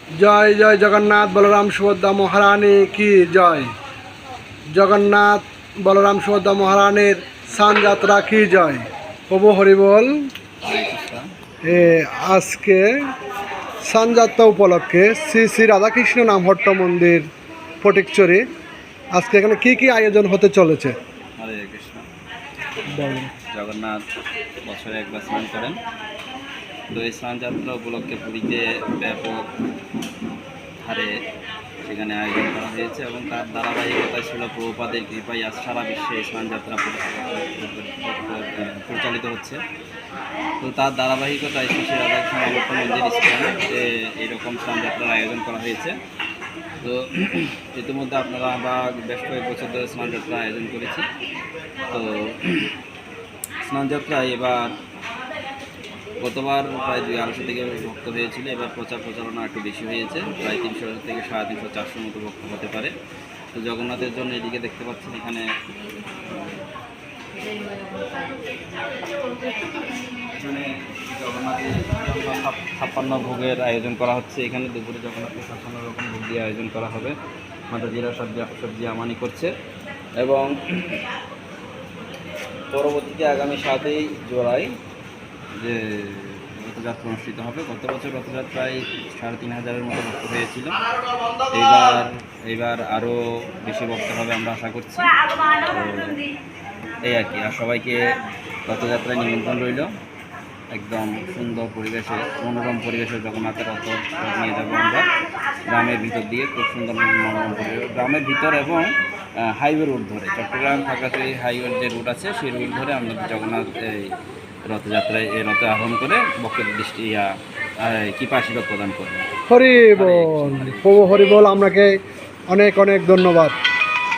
জয় জয় জগন্নাথ বলরাম সুভদ্রা মহারানী কি জয়। জগন্নাথ বলরাম সুভদ্রা মহারানীর স্নানযাত্রা কি জয়। প্রভু হরিবল। আজকে স্নানযাত্রা উপলক্ষে শ্রী শ্রী রাধাকৃষ্ণ নামহট্ট মন্দির ফটিকচুরি, আজকে এখানে কি কি আয়োজন হতে চলেছে। হরে কৃষ্ণ। জগন্নাথ বছরে একবার স্নান করেন, তো এই স্নানযাত্রা উপলক্ষে পুরীতে ব্যাপক হারে সেখানে আয়োজন করা হয়েছে এবং তার ধারাবাহিকতায় ছিল প্রভুপাদের কৃপায় আজ সারা বিশ্বে এই স্নানযাত্রা পরিচালিত হচ্ছে। তো তার ধারাবাহিকতায় শ্রী শ্রী রাধাকৃষ্ণ নামহট্ট মন্দির স্থানে এইরকম স্নানযাত্রার আয়োজন করা হয়েছে। তো ইতিমধ্যে আপনারা আমরা বেশ কয়েক বছর ধরে স্নানযাত্রা আয়োজন করেছি। তো স্নানযাত্রায় এবার গতবার প্রায় 200-250 থেকে ভক্ত হয়েছিল, এবার প্রচারণা একটু বেশি হয়েছে, প্রায় 300 থেকে 350-400 মতো ভক্ত হতে পারে। তো জগন্নাথের জন্য এদিকে দেখতে পাচ্ছেন এখানে জগন্নাথের 56 ভোগের আয়োজন করা হচ্ছে। এখানে দুপুরে জগন্নাথের 56 রকম ভোগ দিয়ে আয়োজন করা হবে। মাতাজিরা সবজি আমানি করছে এবং পরবর্তীতে আগামী 7 জুলাই যে রথযাত্রা অনুষ্ঠিত হবে। গত বছর রথযাত্রায় 3500-এর মতো ভক্ত হয়েছিল, এইবার আরও বেশি ভক্ত হবে আমরা আশা করছি। এই আর কি, আর সবাইকে রথযাত্রায় নিমন্ত্রণ রইল। একদম সুন্দর পরিবেশে, মনোরম পরিবেশে জগন্নাথের রথ নিয়ে যাবো আমরা গ্রামের ভিতর দিয়ে। খুব সুন্দর মনোরম পরিবেশ গ্রামের ভিতর এবং হাইওয়ে রুট ধরে, চট্টগ্রাম খাগড়াছড়ি হাইওয়ের যে রুট আছে সেই রুট ধরে আমরা জগন্নাথ এই রথযাত্রায় এই রথে আহ্বান করে ভক্তের দৃষ্টি কৃপা আশীর্বাদ প্রদান করবে। হরি বল। প্রভু হরি বল। আপনাকে অনেক অনেক ধন্যবাদ।